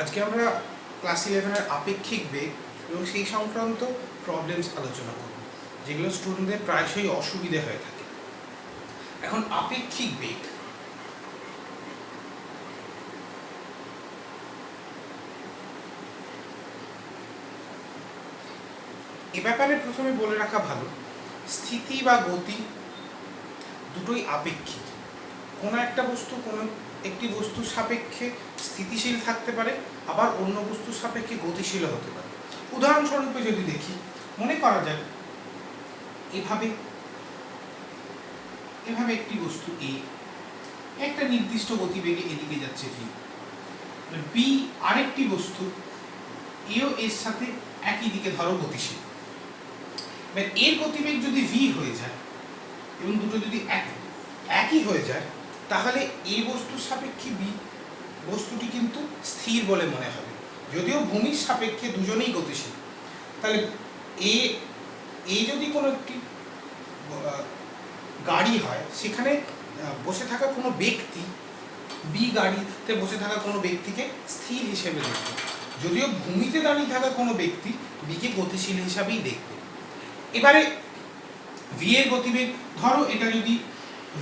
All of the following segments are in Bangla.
আজকে আমরা ক্লাস 11 এর আপেক্ষিক বেগ এবং সেই সংক্রান্ত প্রবলেমস আলোচনা করব, যেগুলো স্টুডেন্টদের প্রায়শই অসুবিধে হয়ে থাকে। এখন আপেক্ষিক বেগ এ ব্যাপারে প্রথমে বলে রাখা ভালো, স্থিতি বা গতি দুটোই আপেক্ষিক। কোনো একটা বস্তু কোনো একটি বস্তুর সাপেক্ষে স্থিতিশীল থাকতে পারে, আবার অন্য বস্তুর সাপেক্ষে গতিশীল হতে পারে। উদাহরণস্বরূপে যদি দেখি, মনে করা যাক এভাবে একটি বস্তু এ একটা নির্দিষ্ট গতিবেগে এদিকে যাচ্ছে ভি, বি আরেকটি বস্তু এও এর সাথে একই দিকে ধরো গতিশীল। এর গতিবেগ যদি ভি হয়ে যায় এবং দুটো যদি একই হয়ে যায়, তাহলে এই বস্তুর সাপেক্ষে বি বস্তুটি কিন্তু স্থির বলে মনে হবে, যদিও ভূমির সাপেক্ষে দুজনেই গতিশীল। তাহলে এ যদি কোনো একটি গাড়ি হয়, সেখানে বসে থাকা কোনো ব্যক্তি বি গাড়িতে বসে থাকা কোনো ব্যক্তিকে স্থির হিসেবে দেখবে, যদিও ভূমিতে দাঁড়িয়ে থাকা কোনো ব্যক্তি বিকে গতিশীল হিসাবেই দেখবে। এবারে ভি এর গতিবেগ ধরো এটা যদি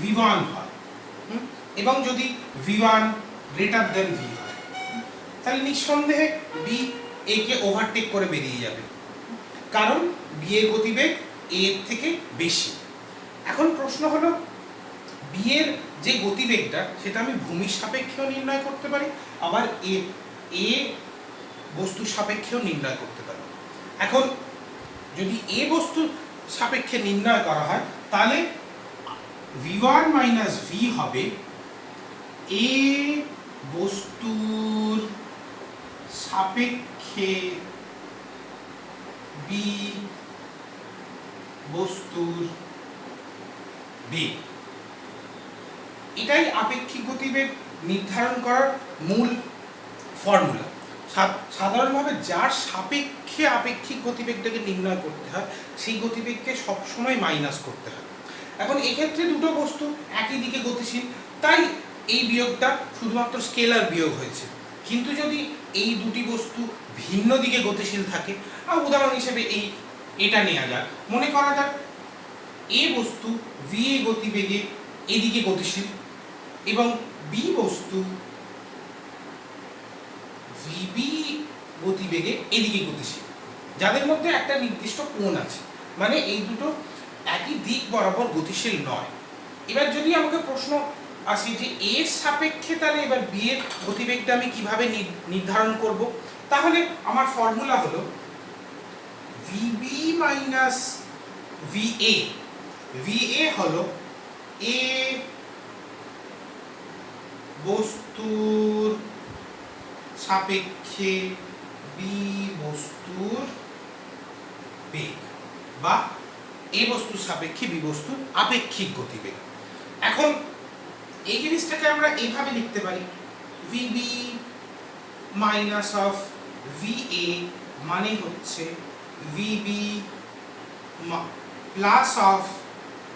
v1 হয় এবং যদি v1 গ্রেটার দেন ভি হয়, তাহলে নিঃসন্দেহে বি এ কে ওভারটেক করে বেরিয়ে যাবে, কারণ বি এর গতিবেগ এ এর থেকে বেশি। এখন প্রশ্ন হলো, বি এর যে গতিবেগটা সেটা আমি ভূমির সাপেক্ষেও নির্ণয় করতে পারি, আবার এ বস্তুর সাপেক্ষেও নির্ণয় করতে পারি। এখন যদি এ বস্তুর সাপেক্ষে নির্ণয় করা হয়, তাহলে v1 মাইনাস ভি হবে এ বস্তুর সাপেক্ষে বি বস্তুর বেগ। এটাই আপেক্ষিক গতিবেগ নির্ধারণ করার মূল ফর্মুলা। সাধারণভাবে যার সাপেক্ষে আপেক্ষিক গতিবেগটাকে নির্ণয় করতে হয়, সেই গতিবেগকে সবসময় মাইনাস করতে হয়। এখন এক্ষেত্রে দুটো বস্তু একই দিকে গতিশীল, তাই এই বিয়োগটা শুধুমাত্র স্কেলার বিয়োগ হয়েছে। কিন্তু যদি এই দুটি বস্তু ভিন্ন দিকে গতিশীল থাকে, উদাহরণ হিসেবে এটা নেওয়া যাক, মনে করা যাক এ বস্তু ভি এ গতিবেগে এদিকে গতিশীল এবং বি বস্তু ভিবি গতিবেগে এদিকে গতিশীল, যাদের মধ্যে একটা নির্দিষ্ট কোণ আছে, মানে এই দুটো একই দিক বরাবর গতিশীল নয়। এবার যদি আমাকে প্রশ্ন আসে যে এর সাপেক্ষে তাহলে এবার বি এর গতিবেগটা আমি কিভাবে নির্ধারণ করব, তাহলে আমার ফর্মুলা হলো ভিবি মাইনাস ভিএ। ভিএ হলো এ বস্তুর সাপেক্ষে বি বস্তুর বেগ, বা এ বস্তুর সাপেক্ষে বি বস্তুর আপেক্ষিক গতিবেগ। এখন এই জিনিসটাকে আমরা এইভাবে লিখতে পারি, ভিবি মাইনাস অফ ভিএ মানে হচ্ছে VB plus of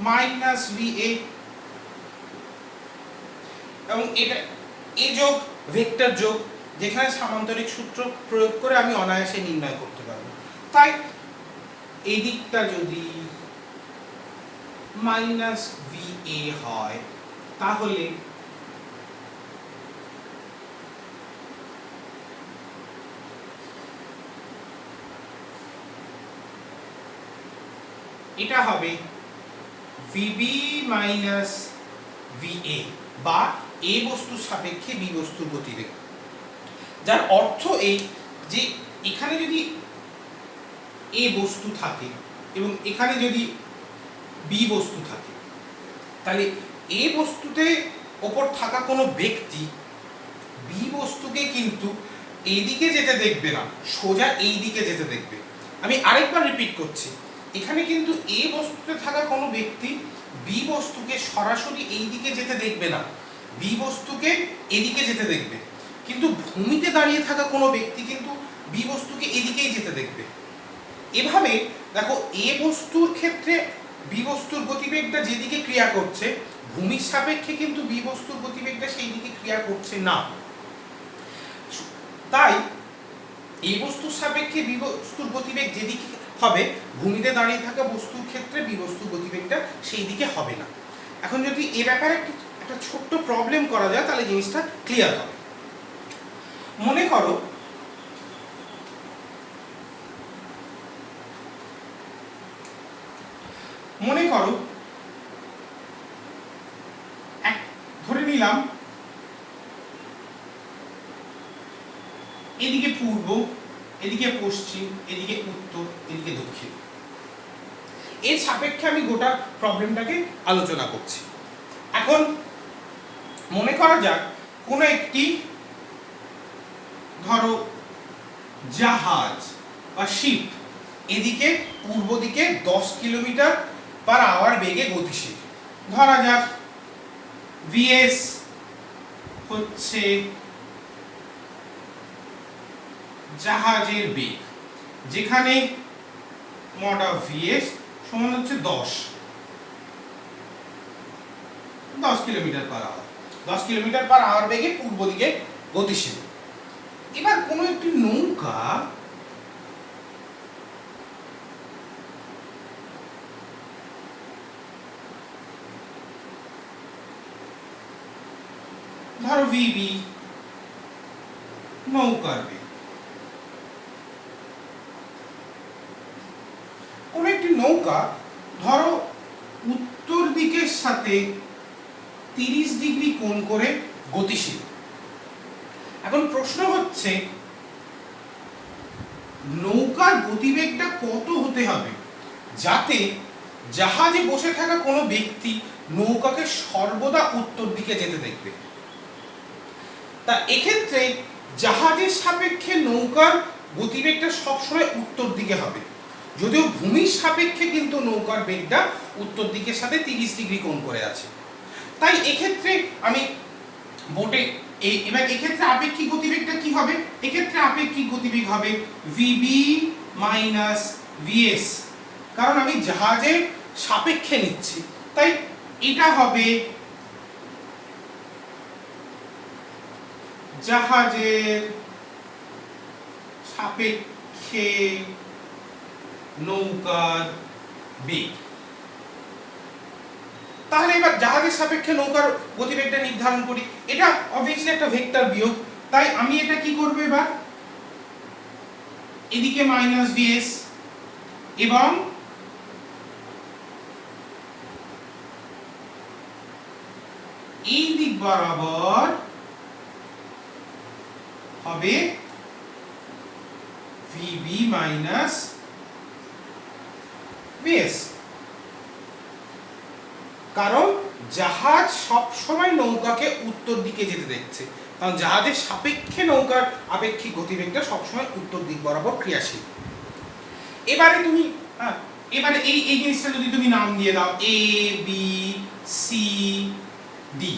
minus VA, এবং এটা এ যোগ ভেক্টর যোগ, যেখানে সামান্তরিক সূত্র প্রয়োগ করে আমি অনায়াসে নির্ণয় করতে পারবো। তাই এই দিকটা যদি মাইনাস ভিএ হয়, তাহলে এটা হবে ভিবি মাইনাস ভিএ, বা এ বস্তুর সাপেক্ষে বি বস্তুর গতিবেগ। যার অর্থ এই যে এখানে যদি এ বস্তু থাকে এবং এখানে যদি বি বস্তু থাকে, তাহলে এ বস্তুতে ওপর থাকা কোনো ব্যক্তি বি বস্তুকে কিন্তু এইদিকে যেতে দেখবে না, সোজা এই দিকে যেতে দেখবে। আমি আরেকবার রিপিট করছি, এখানে কিন্তু এ বস্তুতে থাকা কোনো ব্যক্তি বি বস্তুকে সরাসরি এই দিকে যেতে দেখবে না, বি বস্তুকে এদিকে যেতে দেখবে। কিন্তু ভূমিতে দাঁড়িয়ে থাকা কোনো ব্যক্তি কিন্তু বি বস্তুকে এদিকেই যেতে দেখবে। এভাবে দেখো, এ বস্তুর ক্ষেত্রে বি বস্তুর গতিবেগটা যেদিকে ক্রিয়া করছে, ভূমির সাপেক্ষে কিন্তু বি বস্তুর গতিবেগটা সেই দিকে ক্রিয়া করছে না। তাই এই বস্তুর সাপেক্ষে বি বস্তুর গতিবেগ যেদিকে হবে, ভূমিতে দাঁড়িয়ে থাকা বস্তুর ক্ষেত্রে বি বস্তুর গতিবেগটা সেই দিকে হবে না। এখন যদি এ ব্যাপারে একটা ছোট্ট প্রবলেম করা যায় তাহলে জিনিসটা ক্লিয়ার হবে। মনে করো ধরে নিলাম এদিকে পূর্ব, এদিকে পশ্চিম, এদিকে উত্তর, এদিকে দক্ষিণ। এর সাপেক্ষে আমি গোটা প্রবলেমটাকে আলোচনা করছি। এখন মনে করা যাক কোনো একটি ধরো জাহাজ বা শিপ এদিকে পূর্ব দিকে 10 কিলোমিটার/আওয়ার বেগে গতিশীল। ধরা যাক ভিএস হচ্ছে জাহাজের বেগ, যেখানে মড অফ ভিএস সমান হচ্ছে 10 কিলোমিটার/আওয়ার। 10 কিলোমিটার/আওয়ার বেগে পূর্ব দিকে গতিশীল। এবার কোনো একটি নৌকা ধরো ভিবি নৌকার বেগ, কোন একটি নৌকা ধরো উত্তর দিকের সাথে 30 ডিগ্রি কোণ করে গতিশীল। এখন প্রশ্ন হচ্ছে নৌকার গতিবেগটা কত হতে হবে যাতে জাহাজে বসে থাকা কোনো ব্যক্তি নৌকাকে সর্বদা উত্তর দিকে যেতে দেখবে। তা এক্ষেত্রে জাহাজের সাপেক্ষে নৌকার গতিবেগটা সবসময় উত্তর দিকে হবে, যদিও ভূমির সাপেক্ষে কিন্তু নৌকার বেগটা উত্তর দিকের সাথে 30 ডিগ্রি কোণ করে আছে। তাই এক্ষেত্রে আমি বোটে এবার এক্ষেত্রে আপেক্ষিক গতিবেগটা কি হবে? এক্ষেত্রে আপেক্ষিক গতিবেগ হবে ভিবি মাইনাস ভিএস, কারণ আমি জাহাজের সাপেক্ষে নিচ্ছি। তাই এটা হবে জাহাজের সাপেক্ষে নৌকার বেগ। তাহলে এবার জাহাজের সাপেক্ষে নৌকার গতিবেগটা নির্ধারণ করি। এটা অবভিয়াসলি একটা ভেক্টর বিয়োগ, তাই আমি এটা কি করব, এবার এদিকে মাইনাস ভিএস এবং এই দিক বরাবর হবে ভিবি মাইনাস ভিএস, কারণ জাহাজ সব সময় নৌকাকে উত্তর দিকে যেতে দেখছে, কারণ জাহাজের সাপেক্ষে নৌকার আপেক্ষিক গতিবেগটা সবসময় উত্তর দিক বরাবর ক্রিয়াশীল। এবারে তুমি এবারে এই জিনিসটা যদি তুমি নাম দিয়ে দাও এ বি সি ডি,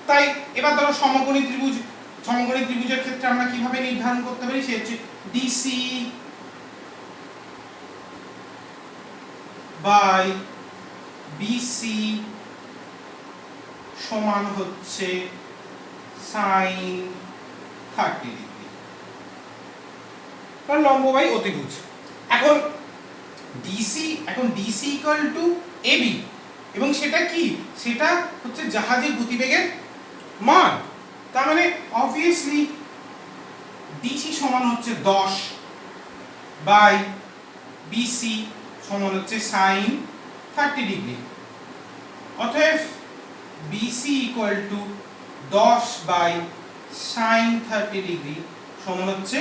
তাই এবার ধরো সমকোণী ত্রিভুজের ক্ষেত্রে আমরা কিভাবে নির্ধারণ করতে পারি? সে হচ্ছে ডিসি বাই বিসি সমান হচ্ছে সাইন 30 ডিগ্রি, কারণ লম্ব বাই অতিভুজ। এখন ডিসি ইকুয়াল টু এবি, এবং সেটা কি? সেটা হচ্ছে জাহাজের গতিবেগের মান। তার মানে অবভিয়াসলি ডিসি সমান হচ্ছে 10 বাই বিসি সমান হচ্ছে সাইন 30 ডিগ্রি। অতএব BC equal to 10 by sine 30 degree সমান হচ্ছে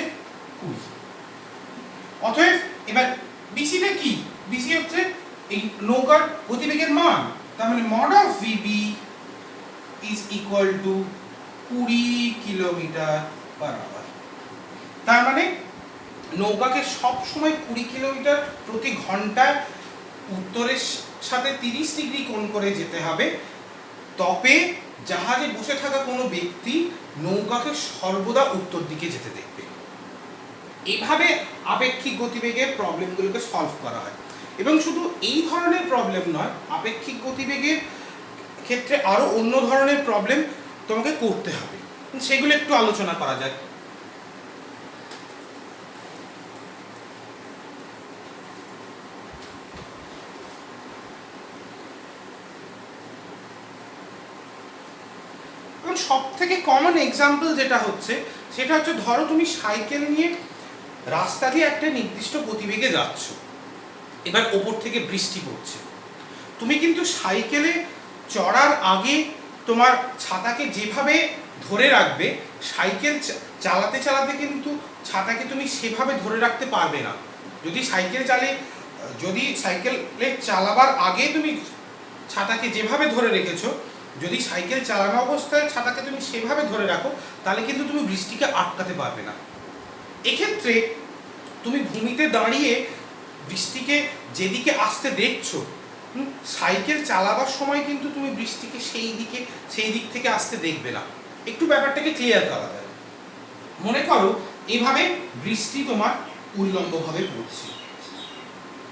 20। অতএব এবার বিসিটা কি? বিসি হচ্ছে এই নৌকার গতিবেগের মান, তার মানে mod of VB is equal two 20 কিলোমিটার/আওয়ার। তার মানে নৌকাকে সব সময় 20 কিলোমিটার প্রতি ঘন্টায় উত্তরের সাথে 30 ডিগ্রি কোণ করে যেতে হবে, তবে জাহাজে বসে থাকা কোনো ব্যক্তি নৌকাকে সর্বদা উত্তর দিকে যেতে দেখবে। এইভাবে আপেক্ষিক গতিবেগের প্রবলেমগুলোকে সলভ করা হয়। এবং শুধু এই ধরনের প্রবলেম নয়, আপেক্ষিক গতিবেগের ক্ষেত্রে আরো অন্য ধরনের প্রবলেম তোমাকে করতে হবে, সেগুলো একটু আলোচনা করা যাক। এখন সব থেকে কমন এক্সাম্পল যেটা হচ্ছে সেটা হচ্ছে ধরো তুমি সাইকেল নিয়ে রাস্তা দিয়ে একটা নির্দিষ্ট গতিবেগে যাচ্ছ, এবার ওপর থেকে বৃষ্টি পড়ছে, তুমি কিন্তু সাইকেলে চড়ার আগে তোমার ছাতাকে যেভাবে ধরে রাখবে, সাইকেল চালাতে চালাতে কিন্তু ছাতাকে তুমি সেভাবে ধরে রাখতে পারবে না। যদি সাইকেলে চালাবার আগে তুমি ছাতাকে যেভাবে ধরে রেখেছো, যদি সাইকেল চালানো অবস্থায় ছাতাকে তুমি সেভাবে ধরে রাখো, তাহলে কিন্তু তুমি বৃষ্টিকে আটকাতে পারবে না। এক্ষেত্রে তুমি ভূমিতে দাঁড়িয়ে বৃষ্টিকে যেদিকে আসতে দেখছো, সাইকেল চালাবার সময় কিন্তু তুমি বৃষ্টিকে সেই দিক থেকে আসতে দেখবে না। একটু ব্যাপারটাকে ক্লিয়ার করা যায়। মনে করো এভাবে বৃষ্টি তোমার উল্লম্বভাবে পড়ছে,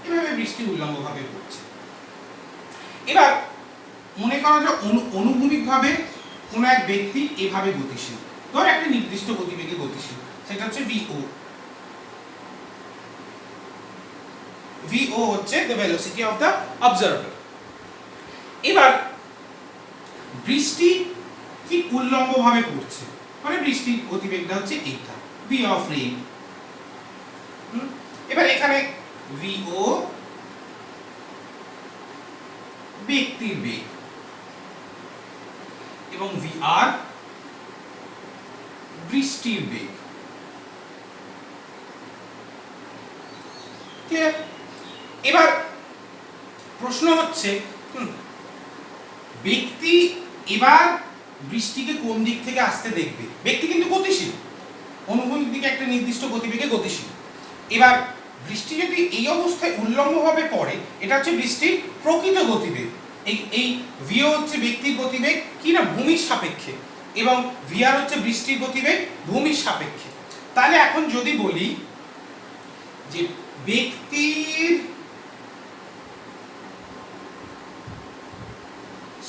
এভাবে বৃষ্টি উল্লম্বভাবে পড়ছে। এবার মনে করো যে অনুভূমিকভাবে কোনো এক ব্যক্তি এভাবে গতিশীল, ধর একটা নির্দিষ্ট গতিবেগে গতিশীল, সেটা হচ্ছে VO। VO হচ্ছে the velocity of the observer। এবার বৃষ্টি ঠিক উল্লম্বভাবে পড়ছে, মানে বৃষ্টির গতিবেগটা হচ্ছে এইটা, V of rain। এবার এখানে VO ব্যক্তির বেগ এবং VR বৃষ্টির বেগ। ক্লিয়ার? এবার প্রশ্ন হচ্ছে ব্যক্তি এবার বৃষ্টিকে কোন দিক থেকে আসতে দেখবে? ব্যক্তি কিন্তু গতিশীল, অনুভূমিক দিকে একটা নির্দিষ্ট গতিবেগে গতিশীল। এবার বৃষ্টি যদি এই অবস্থায় উল্লম্বভাবে পড়ে, এটা হচ্ছে বৃষ্টির প্রকৃত গতিবেগ। এই VO হচ্ছে ব্যক্তির গতিবেগ কি না ভূমির সাপেক্ষে, এবং VR হচ্ছে বৃষ্টির গতিবেগ ভূমির সাপেক্ষে। তাহলে এখন যদি বলি যে ব্যক্তির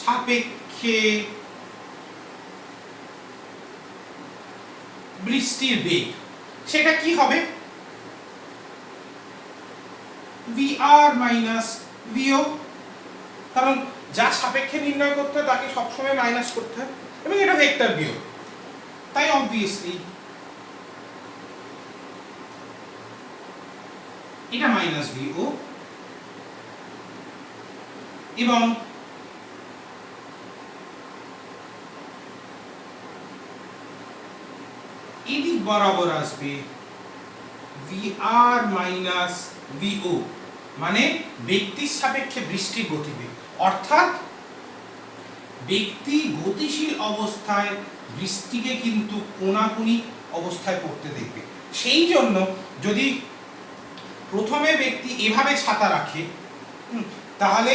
সাপেক্ষে বৃষ্টির বেগ, সেটা কি হবে? VR মাইনাস VO, কারণ যার সাপেক্ষে নির্ণয় করতে হয় তাকে সবসময় মাইনাস করতে হয়, এবং এটা ভেক্টর বিয়োগ, তাই অবভিয়াসলি এটা মাইনাস VO, এবং এদিক বরাবর আসবে VR মাইনাস VO, মানে ব্যক্তির সাপেক্ষে বৃষ্টির গতিবেগ। অর্থাৎ ব্যক্তি গতিশীল অবস্থায় বৃষ্টিকে কিন্তু কোণাকুণি অবস্থায় পড়তে দেখবে। সেই জন্য যদি প্রথমে ব্যক্তি এভাবে ছাতা রাখে, তাহলে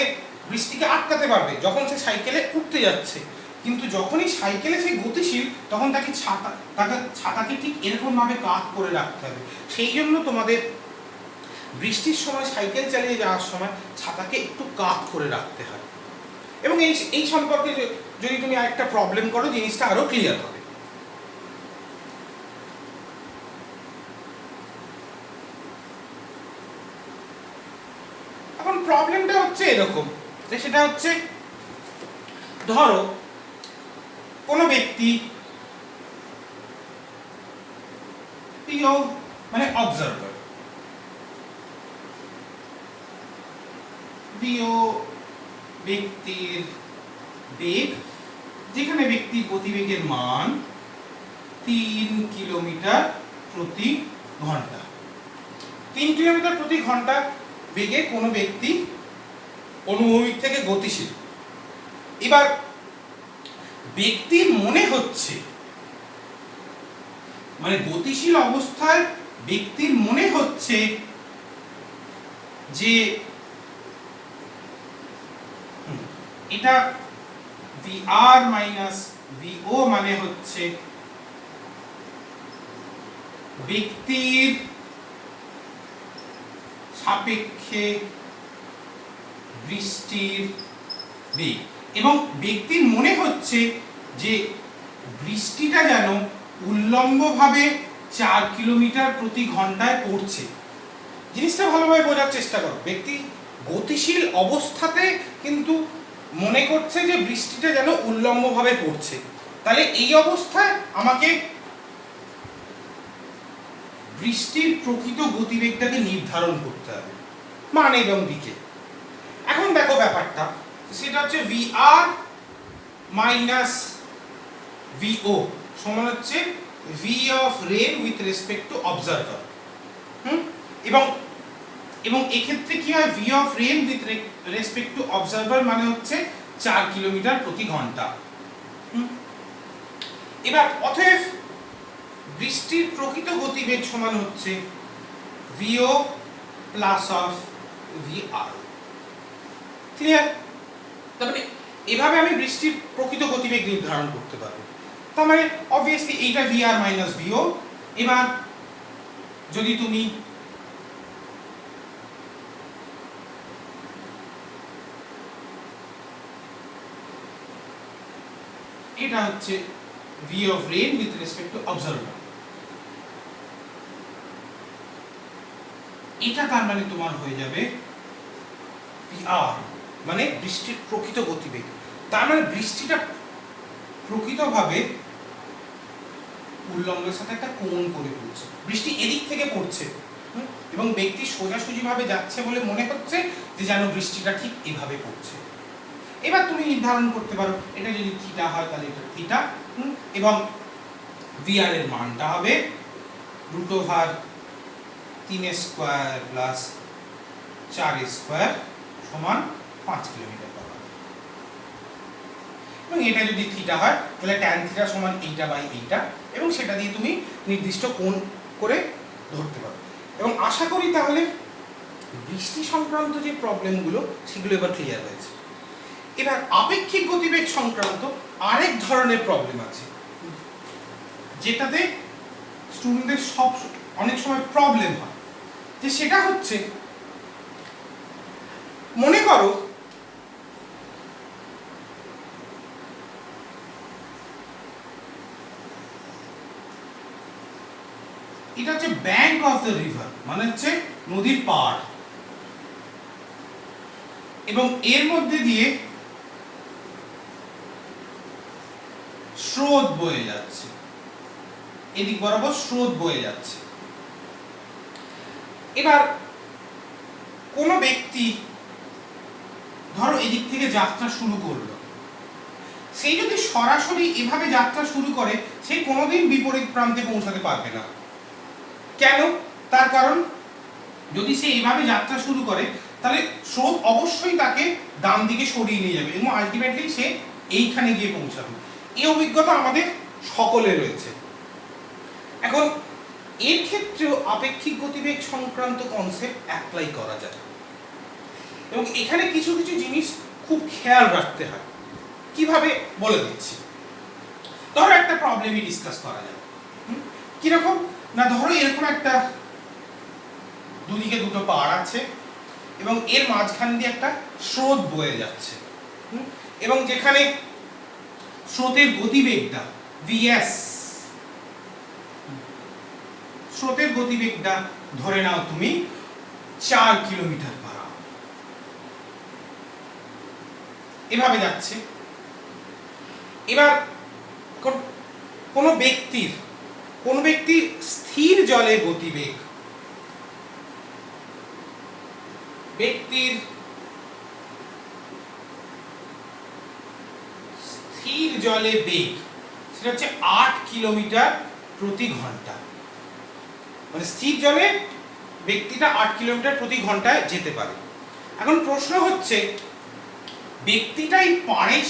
বৃষ্টিকে আটকাতে পারবে যখন সে সাইকেলে উঠতে যাচ্ছে, কিন্তু যখনই সাইকেলে সে গতিশীল তখন তাকে ছাতাকে ঠিক এরকম ভাবে কাত করে রাখতে হবে। সেই জন্য তোমাদের বৃষ্টির সময় সাইকেল চালিয়ে যাওয়ার সময় ছাতাকে একটু কাত করে রাখতে হয়। এবং এই সম্পর্কে যদি তুমি আরেকটা প্রবলেম করো, জিনিসটা আরো ক্লিয়ার হবে। এখন প্রবলেমটা হচ্ছে এরকম, যে সেটা হচ্ছে ধরো কোনো ব্যক্তি মানে অবজারভার, ব্যক্তির বেগ, যেখানে ব্যক্তির গতিবেগের মান 3 কিলোমিটার প্রতি ঘন্টা। 3 কিলোমিটার প্রতি ঘন্টা বেগে কোনো ব্যক্তি অনুভূমিক থেকে গতিশীল। এবার ব্যক্তির মনে হচ্ছে, মানে গতিশীল অবস্থায় ব্যক্তির মনে হচ্ছে যে এটা VR মাইনাস VO, মানে হচ্ছে ব্যক্তির সাপেক্ষে বৃষ্টির বেগ, এবং ব্যক্তির মনে হচ্ছে যে বৃষ্টিটা যেন উল্লম্বভাবে 4 কিলোমিটার প্রতি ঘন্টায় পড়ছে। জিনিসটা ভালোভাবে বোঝার চেষ্টা করো। ব্যক্তি গতিশীল অবস্থাতে কিন্তু মনে করছে যে বৃষ্টিটা যেন উল্লম্বভাবে পড়ছে, তাহলে এই অবস্থায় আমাকে বৃষ্টির প্রকৃত গতিবেগটাকে নির্ধারণ করতে হবে মান এবং দিকে। এখন দেখো ব্যাপারটা, সেটা হচ্ছে VR মাইনাস VO সমান হচ্ছে V of rain with respect to observer. এবং এবং এক্ষেত্রে কি হয়, V of rain with respect to observer মানে হচ্ছে 4 কিলোমিটার প্রতি ঘন্টা। এবার অতএব বৃষ্টির প্রকৃত গতিবেগ সমান হচ্ছে VO plus of VR। Clear? তার মানে এভাবে আমি বৃষ্টির প্রকৃত গতিবেগ নির্ধারণ করতে পারবো। তার মানে অবভিয়াসলি এইটা VR মাইনাস VO। এবার যদি তুমি এটা হচ্ছে V of rain with respect to observer, এটা তার মানে তোমার হয়ে যাবে VR মানে বৃষ্টির প্রকৃত গতিবেগ। তার মানে বৃষ্টিটা প্রকৃতভাবে উল্লম্বের সাথে একটা কোণ করে পড়ছে, বৃষ্টি এদিক থেকে পড়ছে এবং ব্যক্তি সোজাসুজি ভাবে যাচ্ছে বলে মনে হচ্ছে যে যেন বৃষ্টিটা ঠিক এভাবে পড়ছে। এবার তুমি নির্ধারণ করতে পারো এটা যদি থিটা হয় তাহলে এটা থিটা, এবং VR এর মানটা হবে √3 স্কয়ার প্লাস 4 স্কয়ার সমান 5 কিলোমিটার পার আওয়ার। এবং এটা যদি থিটা হয় তাহলে tan থিটা সমান এইটা বাই এইটা, এবং সেটা দিয়ে তুমি নির্দিষ্ট কোণ করে ধরতে পারো। এবং আশা করি তাহলে বৃষ্টি সংক্রান্ত যে প্রবলেমগুলো সেগুলো এবার ক্লিয়ার হয়েছে। এবার আপেক্ষিক গতিবেগ সংক্রান্ত আরেক ধরনের প্রবলেম আছে যেটাতে স্টুডেন্টদের অনেক সময় প্রবলেম হয়, যে সেটা হচ্ছে মনে করো এটা হচ্ছে ব্যাংক অফ দ্য রিভার মানে হচ্ছে নদীর পাড়, এবং এর মধ্যে দিয়ে স্রোত বয়ে যাচ্ছে, এদিক বরাবর স্রোত বয়ে যাচ্ছে। এবার কোন ব্যক্তি ধরো এদিক থেকে যাত্রা শুরু করলো, সেই যদি সরাসরি এভাবে যাত্রা শুরু করে সে কোনোদিন বিপরীত প্রান্তে পৌঁছাতে পারবে না। কেন? তার কারণ যদি সে এভাবে যাত্রা শুরু করে তাহলে স্রোত অবশ্যই তাকে ডান দিকে সরিয়ে নিয়ে যাবে এবং আলটিমেটলি সে এইখানে গিয়ে পৌঁছাবে। এই অভিজ্ঞতা আমাদের সকলে রয়েছে। এখন এর ক্ষেত্রেও আপেক্ষিক গতিবেগ সংক্রান্ত কনসেপ্ট অ্যাপ্লাই করা যায়, এবং এখানে কিছু কিছু জিনিস খুব খেয়াল রাখতে হয়। কিভাবে বলে দিচ্ছি, ধরো একটা প্রবলেমই ডিসকাস করা যায়। কিরকম না, ধরো এরকম একটা দুদিকে দুটো পাড় আছে এবং এর মাঝখান দিয়ে একটা স্রোত বয়ে যাচ্ছে, এবং যেখানে স্রোতের গতিবেগটা VS, স্রোতের গতিবেগটা ধরে নাও তুমি 4 কিলোমিটার পার আওয়ার, এভাবে যাচ্ছে। এবার কোনো ব্যক্তির স্থির জলে গতিবেগ, ব্যক্তির স্থির জলে বেগ সেটা হচ্ছে 8 কিলোমিটার প্রতি ঘন্টা, মানে স্থির জলে ব্যক্তিটা 8 কিলোমিটার প্রতি ঘন্টায় যেতে পারে। এখন প্রশ্ন হচ্ছে ব্যক্তিটা এই পাড়ের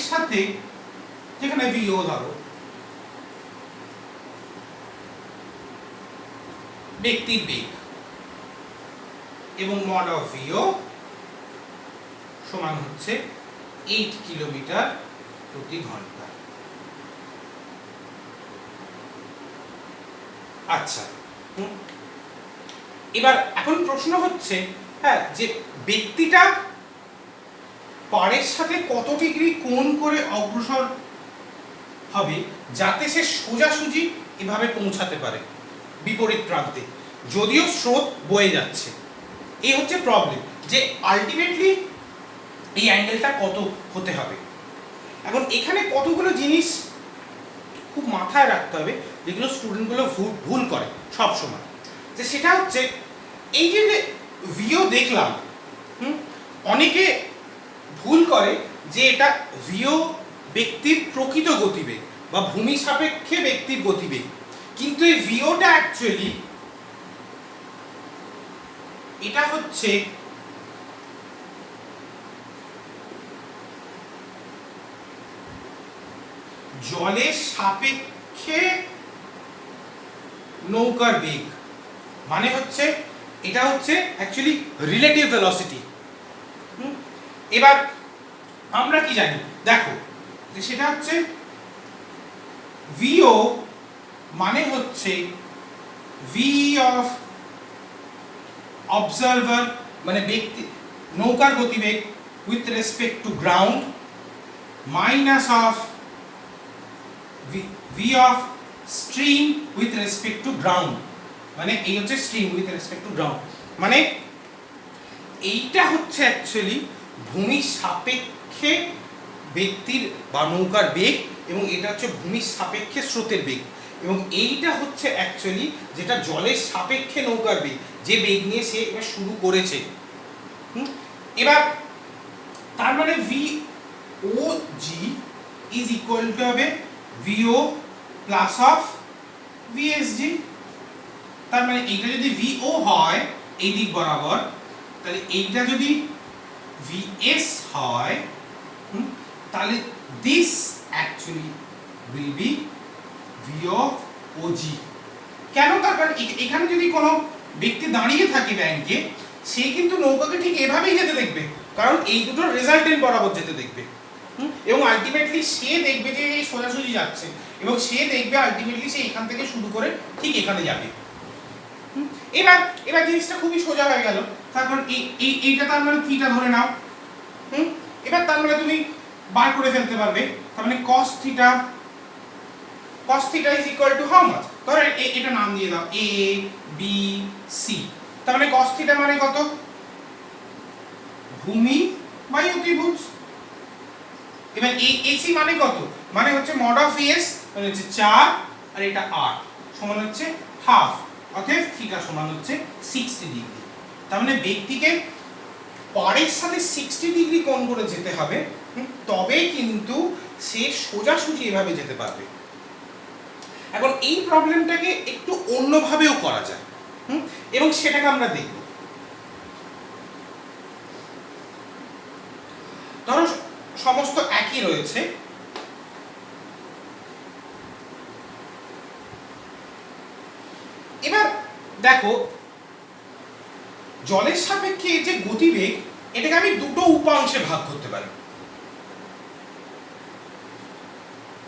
সাথে যেখানে VO ধরো, ব্যক্তির বেগ এবং মড অফ VO সমান হচ্ছে 8 কিলোমিটার প্রতি ঘন্টা। আচ্ছা, এবার এখন প্রশ্ন হচ্ছে যে ব্যক্তিটা পাড়ের সাথে কত ডিগ্রি কোণ করে অগ্রসর হবে যাতে সে সোজাসুজি এভাবে পৌঁছাতে পারে বিপরীত প্রান্তে, যদিও স্রোত বয়ে যাচ্ছে। এই হচ্ছে প্রবলেম, যে আলটিমেটলি এই অ্যাঙ্গেলটা কত হতে হবে। এখন এখানে কতগুলো জিনিস খুব মাথায় রাখতে হবে যেগুলো স্টুডেন্টগুলো ভুল করে সব সময়, যে সেটা হচ্ছে এই যে ভিও দেখলাম, অনেকে ভুল করে যে এটা ভিও ব্যক্তির প্রকৃত গতিবেগ বা ভূমি সাপেক্ষে ব্যক্তির গতিবেগ, কিন্তু এই ভিওটা অ্যাকচুয়ালি এটা হচ্ছে জলের সাপেক্ষে নৌকার বেগ, মানে হচ্ছে এটা হচ্ছে অ্যাকচুয়ালি রিলেটিভ ভেলোসিটি। এবার আমরা কি জানি দেখো, সেটা হচ্ছে ভিও মানে হচ্ছে ভি অফ অবজারভার, মানে ব্যক্তি নৌকার গতিবেগ with respect two ground, minus of V of stream with respect two ground, মানে এই হচ্ছে stream with respect two ground, মানে এইটা হচ্ছে অ্যাকচুয়ালি ভূমির সাপেক্ষে ব্যক্তির বা নৌকার বেগ, এবং এটা হচ্ছে ভূমির সাপেক্ষে স্রোতের বেগ, এবং এইটা হচ্ছে অ্যাকচুয়ালি যেটা জলের সাপেক্ষে নৌকার বেগ, যে বেগ নিয়ে সে এবার শুরু করেছে। এবার তার মানে V O G is equal to হবে ভিও প্লাস অফ ভিএসজি। তার মানে এইটা যদি ভিও হয় এই দিক বরাবর, তাহলে এইটা যদি ভিএস হয়, তাহলে this actually will be V of OG. কেন? তার কারণ এখানে যদি কোনো ব্যক্তি দাঁড়িয়ে থাকে ব্যাংকে, সে কিন্তু নৌকাকে ঠিক এভাবেই যেতে দেখবে, কারণ এই দুটোর রেজাল্টেন্ট বরাবর যেতে দেখবে, এবং আলটিমেটলি সে দেখবে যে সোজাসুজি যাচ্ছে, এবং সে দেখবে আলটিমেটলি সে এখান থেকে শুরু করে ঠিক এখানে যাবে। এবার এবার জিনিসটা খুবই সোজা হয়ে গেল। তারপর এইটা তার মানে থিটা ধরে নাও, এবার তার মানে তুমি বার করে ফেলতে পারবে, তার মানে cos theta is equal to how much, ধরো এটা নাম দিয়ে দাও a b c, তার মানে cos theta মানে কত, ভূমি বাই অতিভুজ। এবার এই ac মানে কত, মানে হচ্ছে mod of es, মানে হচ্ছে 4 আর এটা 8 সমান হচ্ছে হাফ, অতএব থিটা সমান হচ্ছে 60 ডিগ্রি। তার মানে ব্যক্তিকে পাড়ের সাথে 60 ডিগ্রি কোণ করে যেতে হবে, তবে কিন্তু সে সোজাসুজি এভাবে যেতে পারবে। এখন এই প্রবলেমটাকে একটু অন্যভাবেও করা যায়, এবং সেটাকে আমরা দেখব। ধরো সমস্ত একই রয়েছে, এবার দেখো জলের সাপেক্ষে যে গতিবেগ, এটাকে আমি দুটো উপাংশে ভাগ করতে পারি।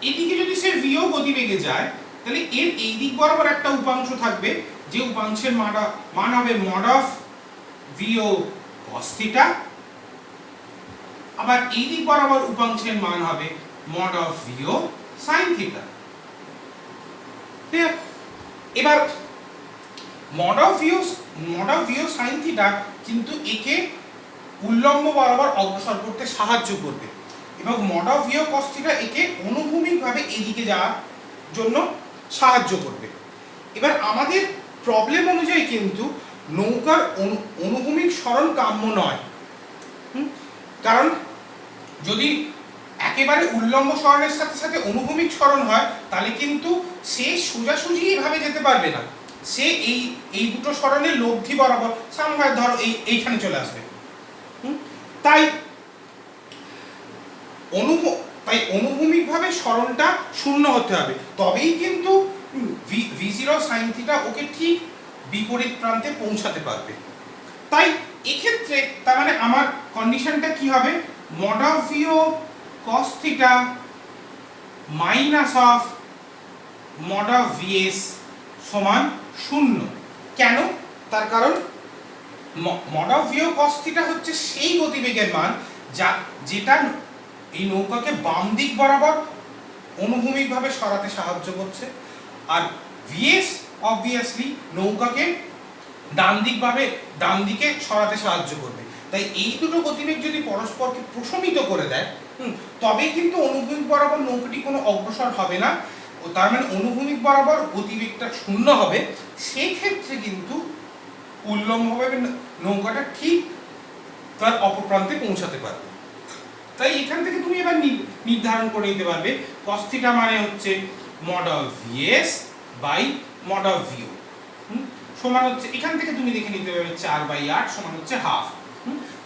এদিকে যদি সে ভিও গতিবেগে যায়, তাহলে এর এই দিক বরাবর একটা উপাংশ থাকবে, যে উপাংশের মান হবে mod of ভিও cos theta, আবার এই দিক বরাবর উপাংশের মান হবে mod of ভিও sin theta। এবার mod of ভিও sin theta কিন্তু একে উল্লম্ব বরাবর অগ্রসর করতে সাহায্য করবে, এবং mod of ভিও cos theta একে অনুভূমিকভাবে এদিকে যাওয়ার জন্য সাহায্য করবে। এবার আমাদের প্রবলেম অনুযায়ী কিন্তু নৌকার অনুভূমিক সরণ কাম্য নয়, কারণ যদি একেবারে উল্লম্ব সরণের সাথে সাথে অনুভূমিক সরণ হয়, তাহলে কিন্তু সে সোজাসুজি এভাবে যেতে পারবে না, সে এই দুটো সরণের লব্ধি বরাবর সামনে ধরো এইখানে চলে আসবে। তাই অনুভূমিকভাবে সরণটা শূন্য হতে হবে, তবেই কিন্তু v0 sin থিটা ওকে ঠিক বিপরীত প্রান্তে পৌঁছাতে পারবে। তাই এক্ষেত্রে তার মানে আমার কন্ডিশনটা কি হবে, mod of ভিও cos theta minus of mod of vs সমান 0। কেন? তার কারণ mod of ভিও cos theta হচ্ছে সেই গতিবেগের মান যেটা এই নৌকাকে বাম দিক বরাবর অনুভূমিকভাবে সরাতে সাহায্য করছে, আর vs অবভিয়াসলি নৌকাকে ডান দিকে সরাতে সাহায্য করবে। তাই এই দুটো গতিবেগ যদি পরস্পরকে প্রশমিত করে দেয়, তবেই কিন্তু অনুভূমিক বরাবর নৌকাটি কোনো অগ্রসর হবে না, ও তার মানে অনুভূমিক বরাবর গতিবেগটা শূন্য হবে। সেই ক্ষেত্রে কিন্তু উল্লম্বভাবে নৌকাটা ঠিক তার অপর প্রান্তে পৌঁছাতে পারবে। তাই এখান থেকে তুমি এবার নির্ধারণ করে নিতে পারবে cos θ মানে হচ্ছে mod of vs by mod of vu সমান হচ্ছে, এখান থেকে তুমি দেখে নিতে পারবে 4/8 সমান হচ্ছে হাফ।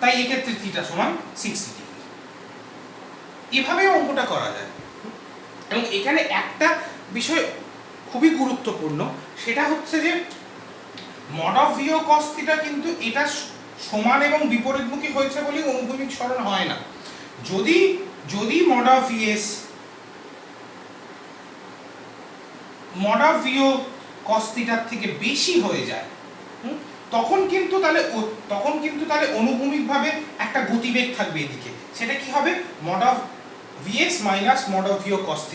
তাই এক্ষেত্রে θ সমান 60 ডিগ্রি। এভাবে অঙ্কটা করা যায়। এবং এখানে একটা বিষয় খুবই গুরুত্বপূর্ণ, সেটা হচ্ছে যে mod of v cos θ কিন্তু এটা সমান এবং বিপরীতমুখী হয়েছে বলেই অনুভূমিক সরণ হয় না। যদি mod of vs mod of v cos θ থেকে বেশি হয়ে যায়, তখন কিন্তু তাহলে অনুভূমিকভাবে একটা গতিবেগ থাকবে এদিকে, সেটা কি হবে mod of vs minus mod of v cos θ।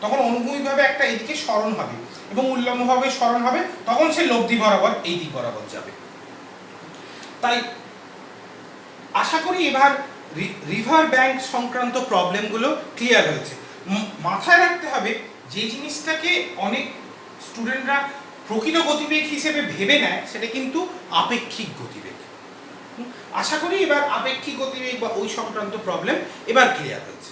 তখন অনুভূমিকভাবে একটা এদিকে সরণ হবে এবং উল্লম্বভাবে সরণ হবে, তখন সে লব্ধি বরাবর এই দিক বরাবর যাবে। তাই আশা করি এবার রিভার ব্যাংক সংক্রান্ত প্রবলেমগুলো ক্লিয়ার হয়েছে। মাথায় রাখতে হবে যে জিনিসটাকে অনেক স্টুডেন্টরা প্রকৃত গতিবেগ হিসেবে ভেবে নেয়, সেটা কিন্তু আপেক্ষিক গতিবেগ। আশা করি এবার আপেক্ষিক গতিবেগ বা ওই সংক্রান্ত প্রবলেম এবার ক্লিয়ার হয়েছে।